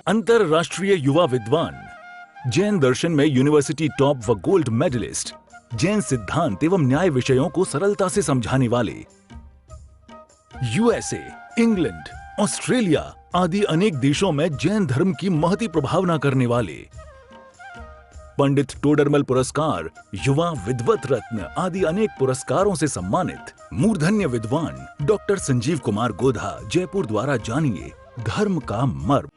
अंतरराष्ट्रीय युवा विद्वान, जैन दर्शन में यूनिवर्सिटी टॉप व गोल्ड मेडलिस्ट, जैन सिद्धांत एवं न्याय विषयों को सरलता से समझाने वाले, यूएसए, इंग्लैंड, ऑस्ट्रेलिया आदि अनेक देशों में जैन धर्म की महती प्रभावना करने वाले, पंडित टोडरमल पुरस्कार, युवा विद्वत रत्न आदि अनेक पुरस्कारों से सम्मानित मूर्धन्य विद्वान डॉक्टर संजीव कुमार गोधा जयपुर द्वारा जानिए धर्म का मर्म।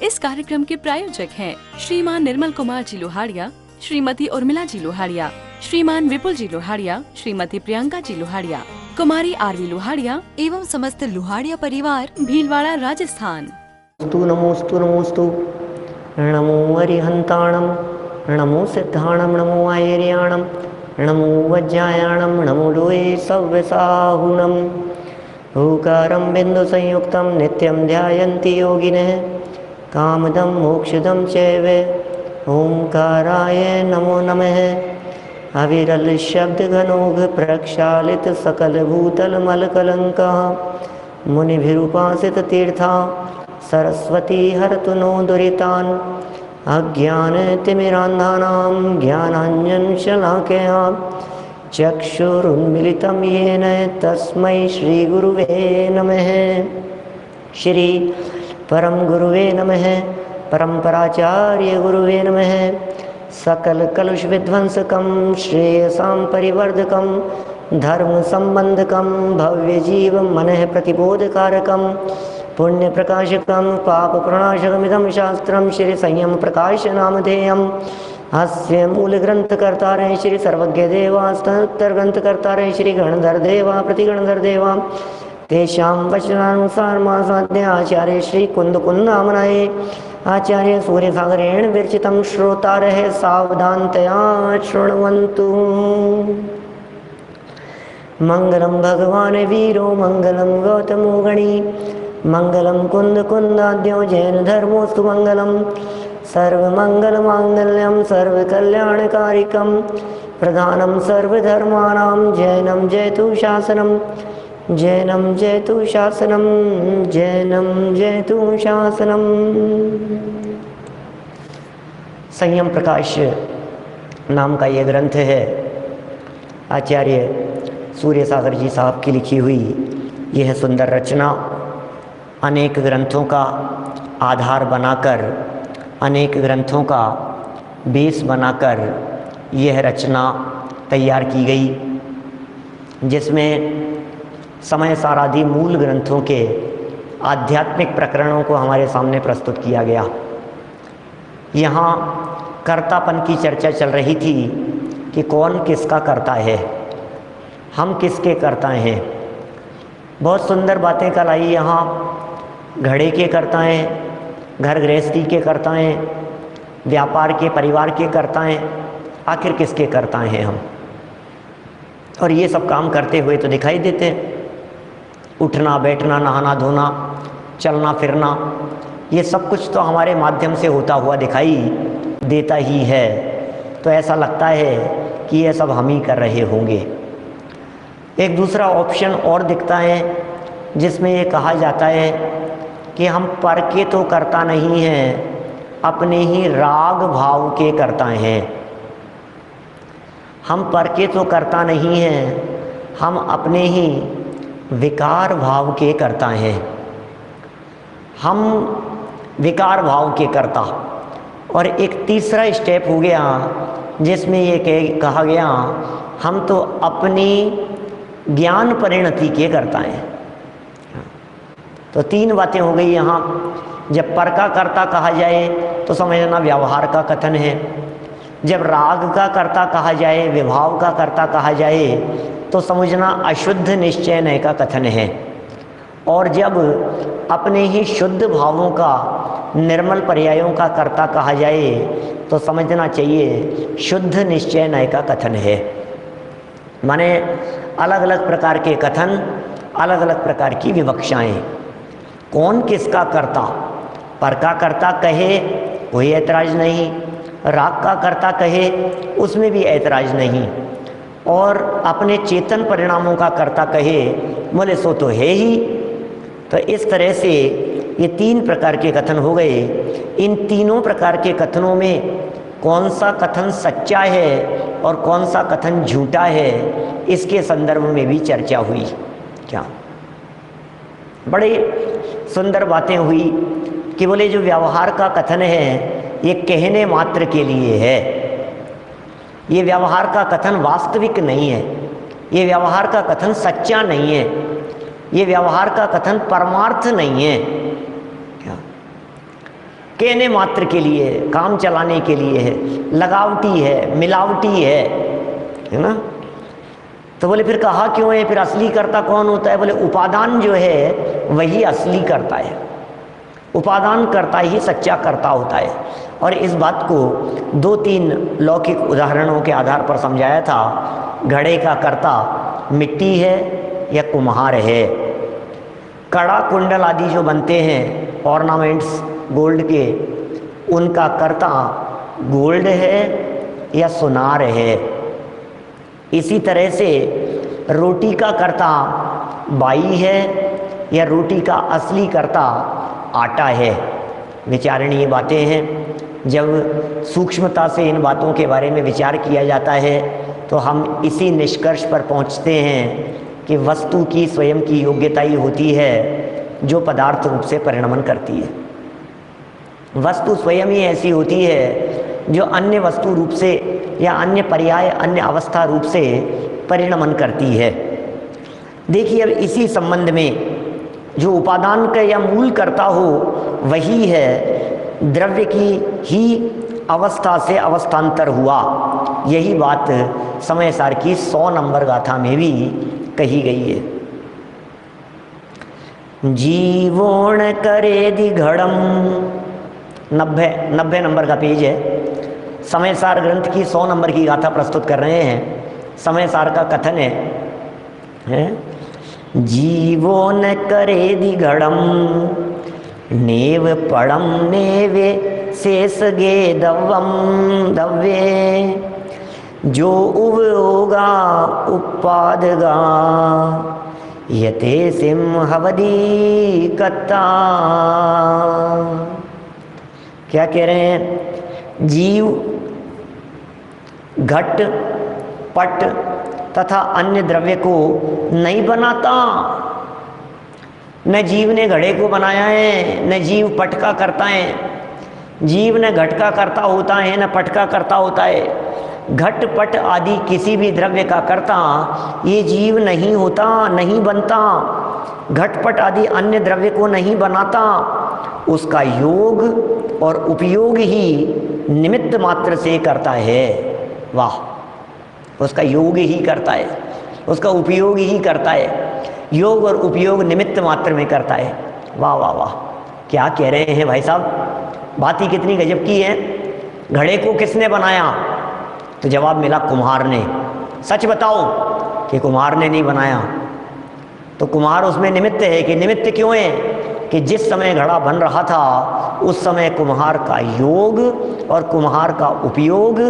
इस कार्यक्रम के प्रायोजक हैं श्रीमान निर्मल कुमार जी लोहाड़िया, श्रीमती उर्मिला जी लोहाड़िया, श्रीमान विपुल जी लोहाड़िया, श्रीमती प्रियंका जी लोहाड़िया, कुमारी आरवी लोहाड़िया एवं समस्त लोहाड़िया परिवार, भीलवाड़ा, राजस्थान। नमोस्तु नमोस्तु नमो अरिहंताणम, नमो सिद्धाणम, नमो आयर्याणम, नमो वज्रायाणम, नमो लोये सव्यसाहुनम। ओकारं बिंदु संयुक्तं नित्यं ध्यायन्ति योगिनः कामदं मोक्षदं चैव ओंकाराय नमो नमः। अविरल शब्द घनोघ प्रक्षालित सकल भूतल मल कलंका मुनिभिरुपासित तीर्था सरस्वती हरतु नो दुरितान् अज्ञान तिमिरान्धानां ज्ञानाञ्जन शलाकया चक्षुरुन्मिलितं येन तस्मै श्री गुरुवे नमः। श्री परम गुरुवे नमः, परम्पराचार्य गुरुवे नमः। सकल कलुष विध्वंसकं श्रेयसां परिवर्धकं धर्म संबंधकं भव्य जीव मनः प्रतिबोधकारकं पुण्य प्रकाशकं पाप प्रणाशकमिदं शास्त्रं श्री संयम प्रकाश नामधेयम्। अस्य मूल ग्रंथ कर्ता रहे श्री सर्वज्ञ देवा, स्तोत्र ग्रंथ कर्ता रहे श्री गणधर देवा, प्रतिगणधर देवा। तेषां वचनानुसार मासाद्य आचार्य श्री कुंद कुंदामनाये आचार्य सूर्य सागरेण विरचितं श्रोता रहे सावधानतया शृण्वन्तु। मंगलम भगवान वीरो मंगलम गौतमो गणी मंगलम कुंद कुंदाद्यो जैन धर्मोस्तु मंगलम। सर्वमंगल मांगल्यम सर्वकल्याणकारिकं प्रधानं सर्वधर्माणां जैनं जयतु शासनम्, जैनं जयतु शासनम्, जैनं जयतु शासनम्। संयम प्रकाश नाम का ये ग्रंथ है आचार्य सूर्य सागर जी साहब की लिखी हुई यह सुंदर रचना अनेक ग्रंथों का आधार बनाकर, अनेक ग्रंथों का बेस बनाकर यह रचना तैयार की गई, जिसमें समय सारादि मूल ग्रंथों के आध्यात्मिक प्रकरणों को हमारे सामने प्रस्तुत किया गया। यहाँ कर्तापन की चर्चा चल रही थी कि कौन किसका कर्ता है, हम किसके कर्ता हैं। बहुत सुंदर बातें कल आई यहाँ। घड़े के कर्ता हैं, घर गृहस्थी के कर्ता हैं, व्यापार के, परिवार के कर्ता हैं। आखिर किसके कर्ता हैं हम? और ये सब काम करते हुए तो दिखाई देते हैं। उठना बैठना, नहाना धोना, चलना फिरना, ये सब कुछ तो हमारे माध्यम से होता हुआ दिखाई देता ही है। तो ऐसा लगता है कि ये सब हम ही कर रहे होंगे। एक दूसरा ऑप्शन और दिखता है जिसमें ये कहा जाता है कि हम पर के तो करता नहीं हैं, अपने ही राग भाव के करता हैं। हम पर के तो करता नहीं हैं, हम अपने ही विकार भाव के करता हैं। हम विकार भाव के करता। और एक तीसरा स्टेप हो गया जिसमें ये कहा गया हम तो अपनी ज्ञान परिणति के करता हैं। तो तीन बातें हो गई यहाँ। जब पर का कर्ता कहा जाए तो समझना व्यवहार का कथन है। जब राग का कर्ता कहा जाए, विभाव का कर्ता कहा जाए तो समझना अशुद्ध निश्चय नय का कथन है। और जब अपने ही शुद्ध भावों का, निर्मल पर्यायों का कर्ता कहा जाए तो समझना चाहिए शुद्ध निश्चय नय का कथन है। माने अलग अलग प्रकार के कथन, अलग अलग प्रकार की विवक्षाएं। कौन किसका कर्ता? पर का कर्ता कहे कोई ऐतराज नहीं, राग का कर्ता कहे उसमें भी ऐतराज नहीं, और अपने चेतन परिणामों का कर्ता कहे बोले सो तो है ही। तो इस तरह से ये 3 प्रकार के कथन हो गए। इन तीनों प्रकार के कथनों में कौन सा कथन सच्चा है और कौन सा कथन झूठा है, इसके संदर्भ में भी चर्चा हुई। क्या बड़े सुंदर बातें हुई कि बोले जो व्यवहार का कथन है ये कहने मात्र के लिए है, ये व्यवहार का कथन वास्तविक नहीं है, ये व्यवहार का कथन सच्चा नहीं है, ये व्यवहार का कथन परमार्थ नहीं है। क्या कहने मात्र के लिए, काम चलाने के लिए है, लगावटी है, मिलावटी है ना। तो बोले फिर कहा क्यों है, फिर असली कर्ता कौन होता है? बोले उपादान जो है वही असली कर्ता है, उपादान कर्ता ही सच्चा कर्ता होता है। और इस बात को 2-3 लौकिक उदाहरणों के आधार पर समझाया था। घड़े का कर्ता मिट्टी है या कुम्हार है? कड़ा कुंडल आदि जो बनते हैं ऑर्नामेंट्स गोल्ड के, उनका कर्ता गोल्ड है या सुनार है? इसी तरह से रोटी का कर्ता बाई है या रोटी का असली कर्ता आटा है? विचारणीय बातें हैं। जब सूक्ष्मता से इन बातों के बारे में विचार किया जाता है तो हम इसी निष्कर्ष पर पहुंचते हैं कि वस्तु की स्वयं की योग्यता ही होती है जो पदार्थ रूप से परिणमन करती है। वस्तु स्वयं ही ऐसी होती है जो अन्य वस्तु रूप से या अन्य पर्याय, अन्य अवस्था रूप से परिणमन करती है। देखिए, अब इसी संबंध में जो उपादान का या मूल कर्ता हो वही है द्रव्य की ही अवस्था से अवस्थांतर हुआ। यही बात समय सार की 100 नंबर गाथा में भी कही गई है। जीवोण करे दिघड़म, 90 नंबर का पेज है। समय सार ग्रंथ की 100 नंबर की गाथा प्रस्तुत कर रहे हैं। समय सार का कथन है जीवो न करे दिघड़म नेव पड़म नेवे शेष गे दव्वम दव्ये, जो उव होगा उपादगा यते सिंहवदी कत्ता। क्या कह रहे हैं? जीव घट पट तथा अन्य द्रव्य को नहीं बनाता। न जीव ने घड़े को बनाया है, न जीव पट का करता है। जीव न घट का कर्ता होता है, न पट का कर्ता होता है। घट पट आदि किसी भी द्रव्य का कर्ता ये जीव नहीं होता, नहीं बनता। घटपट आदि अन्य द्रव्य को नहीं बनाता, उसका योग और उपयोग ही निमित्त मात्र से करता है। वाह, उसका योग ही करता है, उसका उपयोग ही करता है। योग और उपयोग निमित्त मात्र में करता है। वाह वाह वाह, क्या कह रहे हैं भाई साहब, बात ही कितनी गजब की है। घड़े को किसने बनाया? तो जवाब मिला कुम्हार ने। सच बताओ कि कुम्हार ने नहीं बनाया। तो कुम्हार उसमें निमित्त है कि निमित्त क्यों है कि जिस समय घड़ा बन रहा था उस समय कुम्हार का योग और कुम्हार का उपयोग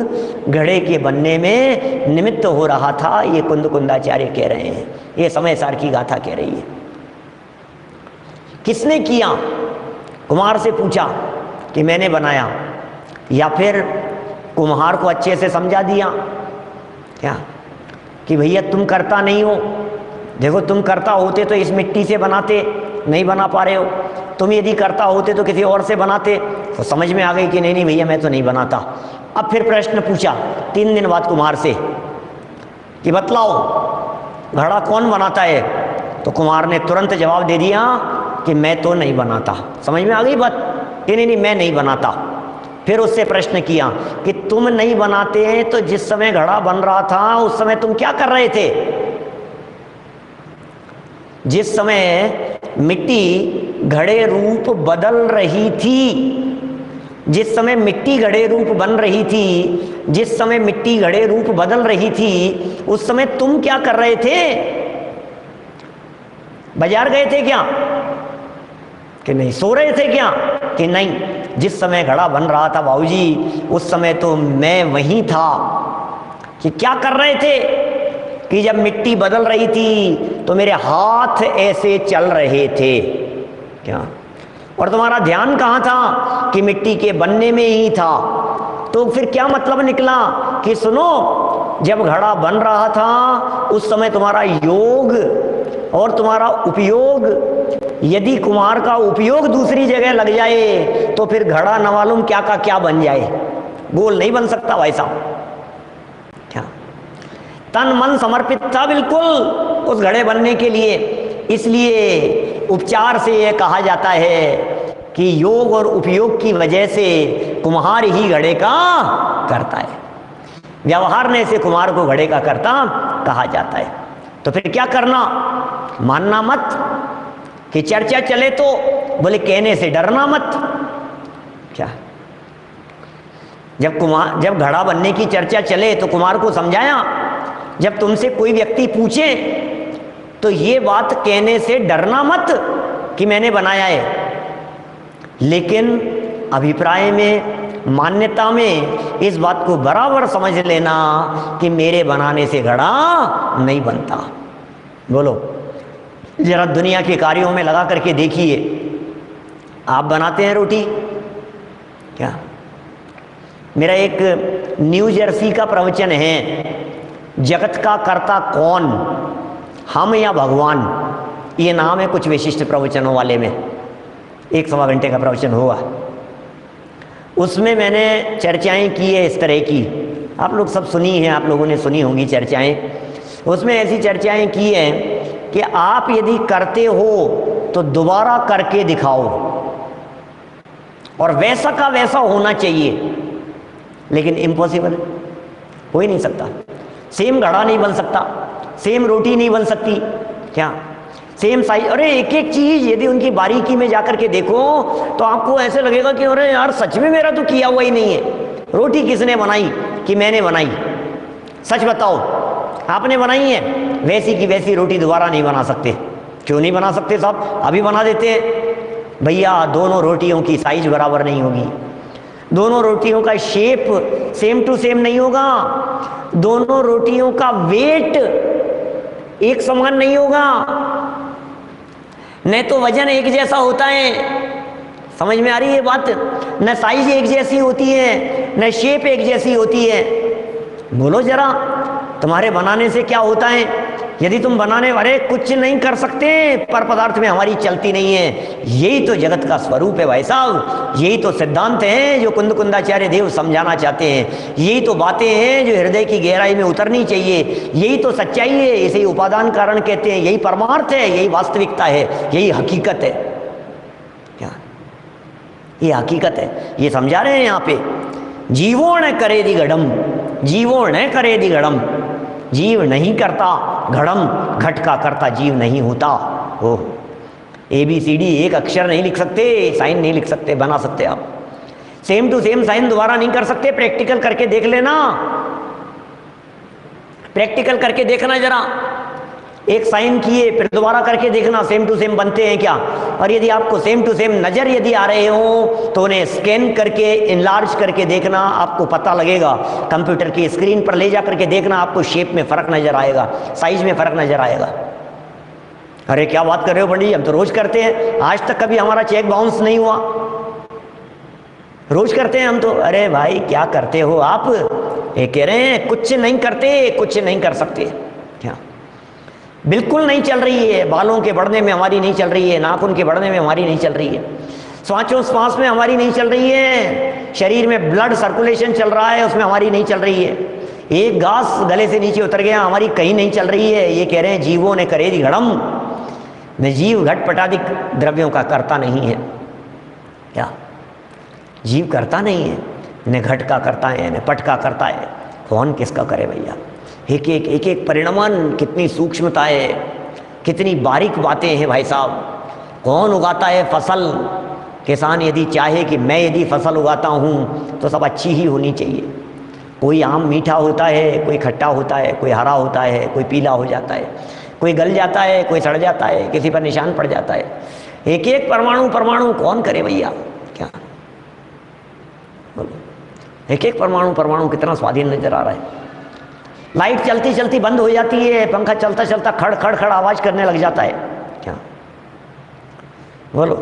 घड़े के बनने में निमित्त हो रहा था। ये कुंद कुंदाचार्य कह रहे हैं, ये समय सार की गाथा कह रही है। किसने किया? कुम्हार से पूछा कि मैंने बनाया, या फिर कुम्हार को अच्छे से समझा दिया क्या कि भैया तुम करता नहीं हो, देखो तुम करता होते तो इस मिट्टी से बनाते, नहीं बना पा रहे हो। तुम यदि करता होते तो किसी और से बनाते। तो समझ में आ गई कि नहीं नहीं भैया मैं तो नहीं बनाता। अब फिर प्रश्न पूछा 3 दिन बाद कुम्हार से कि बतलाओ घड़ा कौन बनाता है? तो कुम्हार ने तुरंत जवाब दे दिया कि मैं तो नहीं बनाता। समझ में आ गई बात कि नहीं नहीं मैं नहीं बनाता। फिर उससे प्रश्न किया कि तुम नहीं बनाते हैं तो जिस समय घड़ा बन रहा था उस समय तुम क्या कर रहे थे? जिस समय मिट्टी घड़े रूप बदल रही थी, जिस समय मिट्टी घड़े रूप बन रही थी, जिस समय मिट्टी घड़े रूप बदल रही थी, उस समय तुम क्या कर रहे थे? बाजार गए थे क्या कि नहीं? सो रहे थे क्या कि नहीं? जिस समय घड़ा बन रहा था बाबूजी उस समय तो मैं वहीं था। कि क्या कर रहे थे कि जब मिट्टी बदल रही थी तो मेरे हाथ ऐसे चल रहे थे। क्या और तुम्हारा ध्यान कहाँ था कि मिट्टी के बनने में ही था। तो फिर क्या मतलब निकला कि सुनो, जब घड़ा बन रहा था उस समय तुम्हारा योग और तुम्हारा उपयोग, यदि कुम्हार का उपयोग दूसरी जगह लग जाए तो फिर घड़ा न मालूम क्या का क्या बन जाए, गोल नहीं बन सकता भाई साहब। क्या तन मन समर्पित था बिल्कुल उस घड़े बनने के लिए। इसलिए उपचार से यह कहा जाता है कि योग और उपयोग की वजह से कुम्हार ही घड़े का करता है, व्यवहार ने से कुम्हार को घड़े का करता कहा जाता है। तो फिर क्या करना, मानना मत कि चर्चा चले तो बोले कहने से डरना मत। क्या जब घड़ा बनने की चर्चा चले तो कुम्हार को समझाया, जब तुमसे कोई व्यक्ति पूछे तो ये बात कहने से डरना मत कि मैंने बनाया है, लेकिन अभिप्राय में, मान्यता में इस बात को बराबर समझ लेना कि मेरे बनाने से घड़ा नहीं बनता। बोलो जरा दुनिया के कार्यों में लगा करके देखिए, आप बनाते हैं रोटी क्या? मेरा एक न्यू जर्सी का प्रवचन है, जगत का कर्ता कौन, हम या भगवान, ये नाम है कुछ विशिष्ट प्रवचनों वाले में। 1-1.25 घंटे का प्रवचन हुआ, उसमें मैंने चर्चाएं की है इस तरह की, आप लोग सब सुनी हैं, आप लोगों ने सुनी होंगी चर्चाएं। उसमें ऐसी चर्चाएं की हैं कि आप यदि करते हो तो दोबारा करके दिखाओ, और वैसा का वैसा होना चाहिए, लेकिन इम्पॉसिबल, हो ही नहीं सकता। सेम घड़ा नहीं बन सकता, सेम रोटी नहीं बन सकती, क्या सेम साइज। अरे एक एक चीज यदि उनकी बारीकी में जाकर के देखो तो आपको ऐसे लगेगा कि अरे यार सच में मेरा तो किया हुआ ही नहीं है। रोटी किसने बनाई कि मैंने बनाई? सच बताओ, आपने बनाई है? वैसी की वैसी रोटी दोबारा नहीं बना सकते। क्यों नहीं बना सकते साहब? अभी बना देते हैं भैया। दोनों रोटियों की साइज बराबर नहीं होगी, दोनों रोटियों का शेप सेम टू सेम नहीं होगा, दोनों रोटियों का वेट एक समान नहीं होगा, न तो वजन एक जैसा होता है। समझ में आ रही है बात? न साइज एक जैसी होती है, न शेप एक जैसी होती है। बोलो जरा, तुम्हारे बनाने से क्या होता है? यदि तुम बनाने वाले कुछ नहीं कर सकते, पर पदार्थ में हमारी चलती नहीं है। यही तो जगत का स्वरूप है भाई साहब, यही तो सिद्धांत है जो कुंद कुंदाचार्य देव समझाना चाहते हैं। यही तो बातें हैं जो हृदय की गहराई में उतरनी चाहिए। यही तो सच्चाई है, इसे ही उपादान कारण कहते हैं। यही परमार्थ है, यही वास्तविकता है, यही हकीकत है। क्या ये हकीकत है? ये समझा रहे हैं यहाँ पे। जीवो न करे दी घड़म, जीवो न करे दी घड़म, जीव नहीं करता घड़म, घट का करता जीव नहीं होता। ओ ABCD एक अक्षर नहीं लिख सकते, साइन नहीं लिख सकते, बना सकते आप। सेम टू सेम साइन दोबारा नहीं कर सकते। प्रैक्टिकल करके देख लेना, प्रैक्टिकल करके देखना जरा। एक साइन किए फिर दोबारा करके देखना सेम टू सेम बनते हैं क्या। और यदि आपको सेम टू सेम नज़र यदि आ रहे हो तो उन्हें स्कैन करके इनलार्ज करके देखना, आपको पता लगेगा। कंप्यूटर की स्क्रीन पर ले जा करके देखना, आपको शेप में फ़र्क नज़र आएगा, साइज में फ़र्क नज़र आएगा। अरे क्या बात कर रहे हो पंडित जी, हम तो रोज़ करते हैं, आज तक कभी हमारा चेक बाउंस नहीं हुआ। रोज़ करते हैं हम तो। अरे भाई क्या करते हो आप? ये कह रहे हैं कुछ नहीं करते, कुछ नहीं कर सकते। क्या बिल्कुल नहीं चल रही है? बालों के बढ़ने में हमारी नहीं चल रही है, नाखून के बढ़ने में हमारी नहीं चल रही है, श्वास में हमारी नहीं चल रही है, शरीर में ब्लड सर्कुलेशन चल रहा है उसमें हमारी नहीं चल रही है, एक घास गले से नीचे उतर गया हमारी कहीं नहीं चल रही है। ये कह रहे हैं जीवों ने करे दी घड़म, न जीव घटपटादिक द्रव्यों का करता नहीं है। क्या जीव करता नहीं है? न घट का करता है, न पट का करता है। कौन किसका करे भैया? एक एक परिणमन, कितनी सूक्ष्मता है, कितनी बारीक बातें हैं भाई साहब। कौन उगाता है फसल? किसान यदि चाहे कि मैं यदि फसल उगाता हूँ तो सब अच्छी ही होनी चाहिए। कोई आम मीठा होता है, कोई खट्टा होता है, कोई हरा होता है, कोई पीला हो जाता है, कोई गल जाता है, कोई सड़ जाता है, किसी पर निशान पड़ जाता है। एक एक परमाणु कौन करे भैया? क्या बोलो, एक एक परमाणु कितना स्वाधीन नजर आ रहा है। लाइट चलती चलती बंद हो जाती है, पंखा चलता चलता खड़ आवाज करने लग जाता है। क्या बोलो,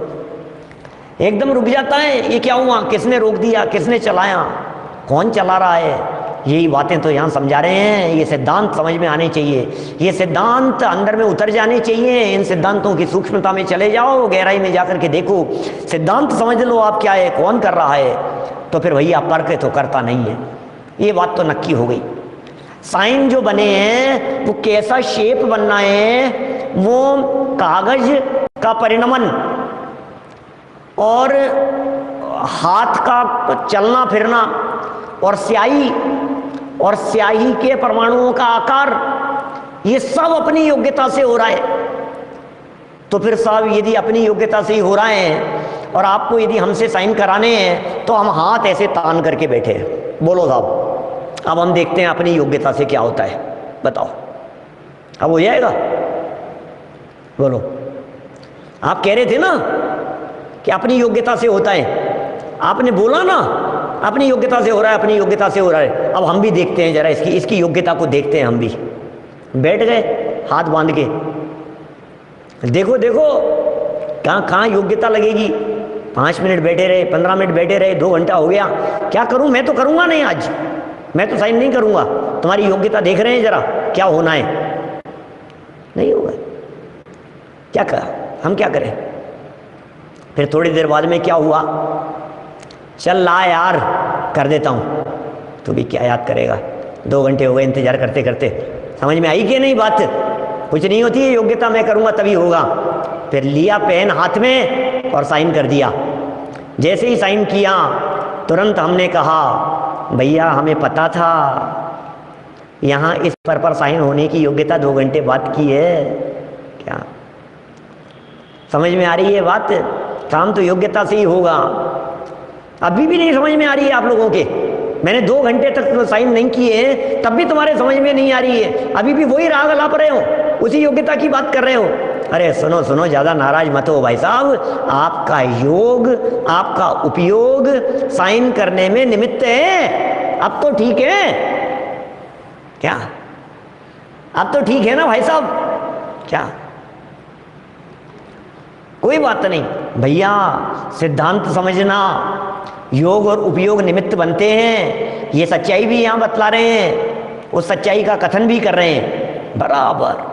एकदम रुक जाता है, ये क्या हुआ, किसने रोक दिया, किसने चलाया, कौन चला रहा है। यही बातें तो यहाँ समझा रहे हैं। ये सिद्धांत समझ में आने चाहिए, ये सिद्धांत अंदर में उतर जाने चाहिए। इन सिद्धांतों की सूक्ष्मता में चले जाओ, गहराई में जाकर के देखो, सिद्धांत समझ लो आप क्या है, कौन कर रहा है, तो फिर भैया पर्क तो करता नहीं है। ये बात तो नक्की हो गई। साइन जो बने हैं वो कैसा शेप बनना है, वो कागज का परिणमन और हाथ का चलना फिरना और स्याही के परमाणुओं का आकार, ये सब अपनी योग्यता से हो रहा है। तो फिर साहब यदि अपनी योग्यता से ही हो रहा है और आपको यदि हमसे साइन कराने हैं तो हम हाथ ऐसे तान करके बैठे हैं। बोलो साहब, अब हम देखते हैं अपनी योग्यता से क्या होता है, बताओ अब हो जाएगा? बोलो, आप कह रहे थे ना कि अपनी योग्यता से होता है, आपने बोला ना अपनी योग्यता से हो रहा है, अपनी योग्यता से हो रहा है। अब हम भी देखते हैं जरा इसकी योग्यता को देखते हैं। हम भी बैठ गए हाथ बांध के, देखो देखो कहाँ योग्यता लगेगी। 5 मिनट बैठे रहे, 15 मिनट बैठे रहे, 2 घंटा हो गया, क्या करूं? मैं तो करूंगा नहीं आज, मैं तो साइन नहीं करूंगा। तुम्हारी योग्यता देख रहे हैं जरा क्या होना है, नहीं होगा। क्या कहा, हम क्या करें? फिर थोड़ी देर बाद में क्या हुआ, चल ला यार कर देता हूं। तू भी क्या याद करेगा, 2 घंटे हो गए इंतजार करते करते। समझ में आई कि नहीं बात? कुछ नहीं होती है योग्यता, मैं करूंगा तभी होगा। फिर लिया पेन हाथ में और साइन कर दिया। जैसे ही साइन किया तुरंत हमने कहा, भैया हमें पता था यहाँ इस पर साइन होने की योग्यता 2 घंटे बाद की है। क्या समझ में आ रही है बात? काम तो योग्यता से ही होगा। अभी भी नहीं समझ में आ रही है आप लोगों के? मैंने 2 घंटे तक साइन नहीं किए तब भी तुम्हारे समझ में नहीं आ रही है, अभी भी वही राग अलाप रहे हो, उसी योग्यता की बात कर रहे हो। अरे सुनो सुनो, ज्यादा नाराज मत हो भाई साहब, आपका योग, आपका उपयोग साइन करने में निमित्त है। अब तो ठीक है क्या? अब तो ठीक है ना भाई साहब? क्या कोई बात नहीं भैया, सिद्धांत समझना, योग और उपयोग निमित्त बनते हैं, ये सच्चाई भी यहाँ बतला रहे हैं, उस सच्चाई का कथन भी कर रहे हैं बराबर।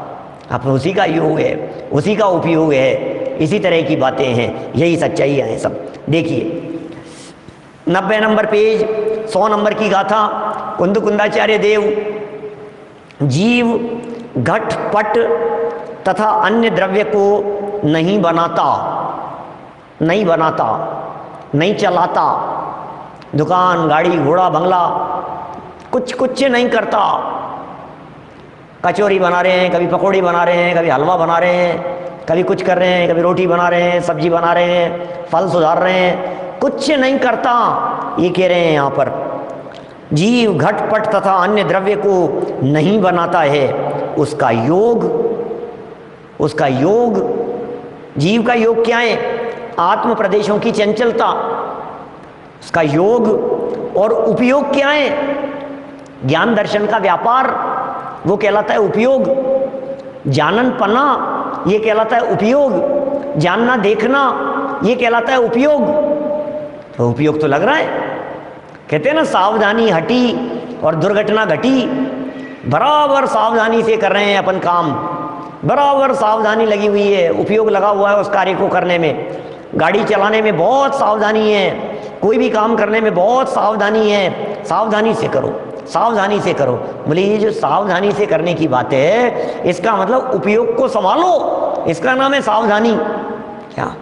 अब उसी का योग है, उसी का उपयोग है, इसी तरह की बातें हैं, यही सच्चाइयाँ हैं सब। देखिए 90 नंबर पेज, 100 नंबर की गाथा। कुंदाचार्य देव, जीव घट पट तथा अन्य द्रव्य को नहीं बनाता, नहीं बनाता, नहीं चलाता, दुकान गाड़ी घोड़ा बंगला कुछ नहीं करता। कचौरी बना रहे हैं, कभी पकौड़ी बना रहे हैं, कभी हलवा बना रहे हैं, कभी कुछ कर रहे हैं, कभी रोटी बना रहे हैं, सब्जी बना रहे हैं, फल सुधार रहे हैं, कुछ नहीं करता, ये कह रहे हैं यहाँ पर। जीव घटपट तथा अन्य द्रव्य को नहीं बनाता है, उसका योग, जीव का योग क्या है? आत्म प्रदेशों की चंचलता, उसका योग। और उपयोग क्या है? ज्ञान दर्शन का व्यापार, वो कहलाता है उपयोग। जानन पना, ये कहलाता है उपयोग। जानना देखना, ये कहलाता है उपयोग। तो उपयोग तो लग रहा है। कहते हैं ना, सावधानी हटी और दुर्घटना घटी। बराबर सावधानी से कर रहे हैं अपन काम, बराबर सावधानी लगी हुई है, उपयोग लगा हुआ है उस कार्य को करने में। गाड़ी चलाने में बहुत सावधानी है, कोई भी काम करने में बहुत सावधानी है। सावधानी से करो, सावधानी से करो। बोले ये जो सावधानी से करने की बात है, इसका मतलब उपयोग को संभालो, इसका नाम है सावधानी। क्या?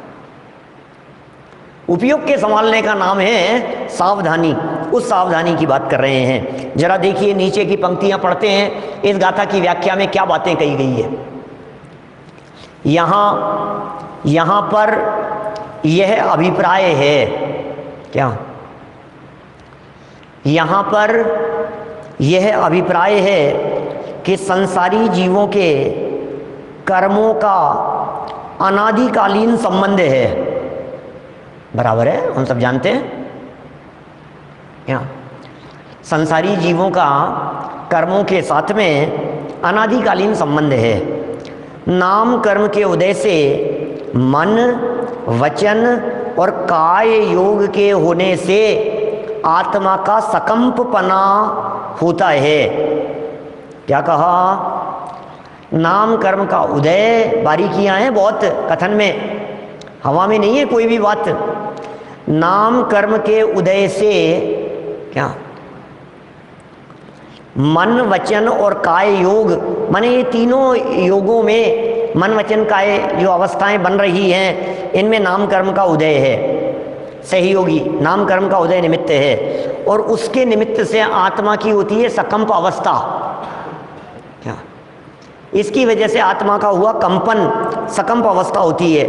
उपयोग के संभालने का नाम है सावधानी। उस सावधानी की बात कर रहे हैं। जरा देखिए नीचे की पंक्तियां पढ़ते हैं, इस गाथा की व्याख्या में क्या बातें कही गई है। यहां पर यह अभिप्राय है, क्या? यहां पर यह अभिप्राय है कि संसारी जीवों के कर्मों का अनादिकालीन संबंध है। बराबर है, हम सब जानते हैं। क्या? संसारी जीवों का कर्मों के साथ में अनादिकालीन संबंध है। नाम कर्म के उदय से मन, वचन और काय योग के होने से आत्मा का सकंपपना होता है। क्या कहा? नाम कर्म का उदय, बारीकियां हैं बहुत कथन में, हवा में नहीं है कोई भी बात। नाम कर्म के उदय से क्या? मन वचन और काय योग, माने ये तीनों योगों में मन वचन काय जो अवस्थाएं बन रही हैं, इनमें नाम कर्म का उदय है। सहयोगी नाम कर्म का उदय निमित्त है, और उसके निमित्त से आत्मा की होती है सकंप अवस्था। क्या? इसकी वजह से आत्मा का हुआ कंपन, सकंप अवस्था होती है।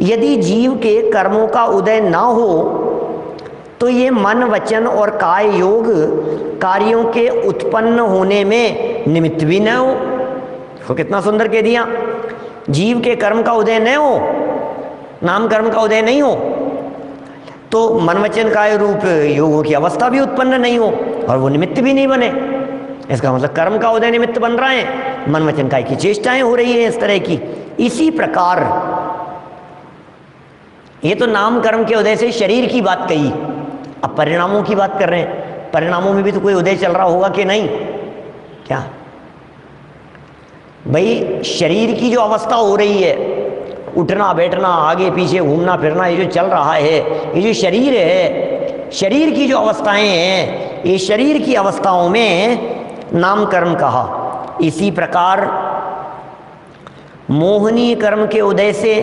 यदि जीव के कर्मों का उदय ना हो तो ये मन वचन और काय योग कार्यों के उत्पन्न होने में निमित्त भी न हो। तो कितना सुंदर कह दिया, जीव के कर्म का उदय न हो, नाम कर्म का उदय नहीं हो, तो मन वचन काय रूप योगों की अवस्था भी उत्पन्न नहीं हो और वो निमित्त भी नहीं बने। इसका मतलब कर्म का उदय निमित्त बन रहा है, मन वचन काय की चेष्टाएं हो रही है इस तरह की। इसी प्रकार ये तो नाम कर्म के उदय से शरीर की बात कही, अब परिणामों की बात कर रहे हैं। परिणामों में भी तो कोई उदय चल रहा होगा कि नहीं? क्या भाई, शरीर की जो अवस्था हो रही है, उठना बैठना आगे पीछे घूमना फिरना, ये जो चल रहा है, ये जो शरीर है, शरीर की जो अवस्थाएं हैं, ये शरीर की अवस्थाओं में नाम कर्म कहा। इसी प्रकार मोहनीय कर्म के उदय से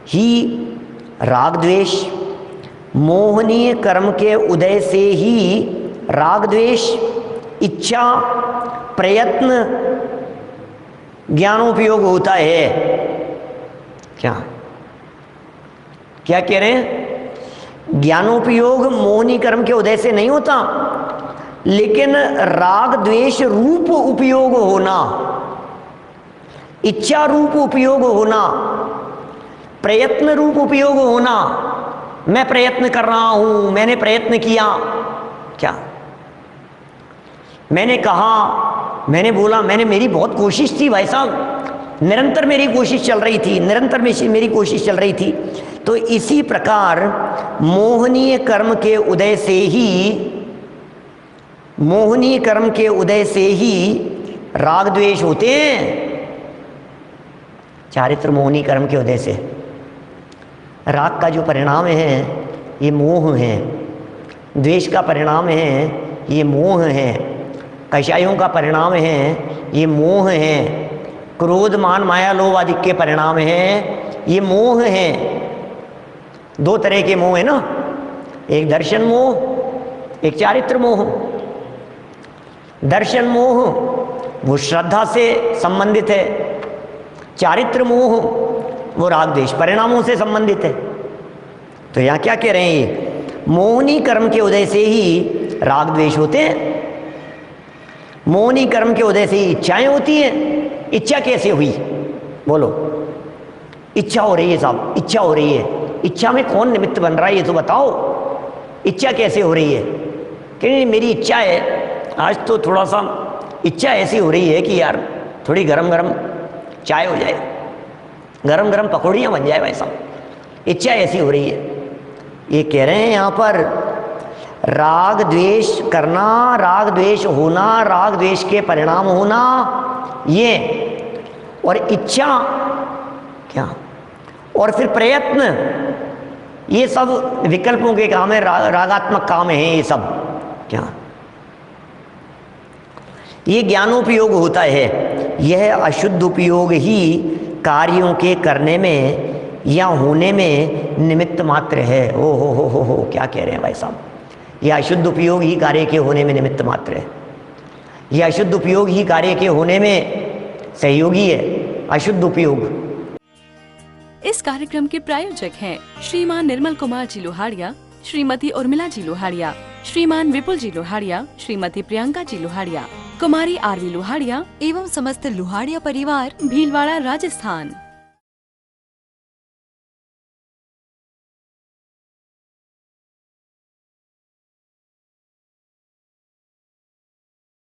ही राग द्वेष, मोहनीय कर्म के उदय से ही राग द्वेष, इच्छा, प्रयत्न, ज्ञानोपयोग होता है। क्या क्या कह रहे हैं? ज्ञानोपयोग मोहनीय कर्म के उदय से नहीं होता, लेकिन राग द्वेष रूप उपयोग होना, इच्छा रूप उपयोग होना, प्रयत्न रूप उपयोग होना, मैं प्रयत्न कर रहा हूं, मैंने प्रयत्न किया, क्या मैंने कहा, मैंने बोला, मैंने, मेरी बहुत कोशिश थी भाई साहब, निरंतर मेरी कोशिश चल रही थी, निरंतर मेरी कोशिश चल रही थी। तो इसी प्रकार मोहनीय कर्म के उदय से ही, मोहनीय कर्म के उदय से ही राग द्वेष होते हैं। चारित्र मोहनीय कर्म के उदय से राग का जो परिणाम है ये मोह है, द्वेष का परिणाम है ये मोह है, कषायों का परिणाम है ये मोह है, क्रोध मान माया लोभ आदि के परिणाम है ये मोह है। दो तरह के मोह है ना, एक दर्शन मोह, एक चारित्र मोह। दर्शन मोह वो श्रद्धा से संबंधित है, चारित्र मोह वो राग द्वेष परिणामों से संबंधित है। तो यहां क्या कह रहे हैं? ये मोहनी कर्म के उदय से ही राग द्वेष होते हैं, मोहनी कर्म के उदय से ही इच्छाएं होती हैं। इच्छा कैसे हुई? बोलो, इच्छा हो रही है साहब, इच्छा हो रही है, इच्छा में कौन निमित्त बन रहा है ये तो बताओ। इच्छा कैसे हो रही है? कि मेरी इच्छा है, आज तो थोड़ा सा इच्छा ऐसी हो रही है कि यार थोड़ी गरम गरम चाय हो जाए, गरम गरम पकौड़ियाँ बन जाए भाई साहब, इच्छा ऐसी हो रही है। ये कह रहे हैं यहाँ पर राग द्वेष करना, राग द्वेष होना, राग द्वेष के परिणाम होना, ये और इच्छा क्या, और फिर प्रयत्न, ये सब विकल्पों के काम है, रागात्मक काम है ये सब। क्या ये ज्ञानोपयोग होता है, यह अशुद्ध उपयोग ही कार्यों के करने में या होने में निमित्त मात्र है। ओ हो, क्या कह रहे हैं भाई साहब? यह अशुद्ध उपयोग ही कार्य के होने में निमित्त मात्र है, यह अशुद्ध उपयोग ही कार्य के होने में सहयोगी है, अशुद्ध उपयोग। इस कार्यक्रम के प्रायोजक हैं श्रीमान निर्मल कुमार जी लोहाड़िया, श्रीमती उर्मिला जी लोहाड़िया, श्रीमान विपुल जी लोहाड़िया, श्रीमती प्रियंका जी लोहाड़िया, कुमारी आरवी लोहाड़िया एवं समस्त लोहाड़िया परिवार, भीलवाड़ा, राजस्थान।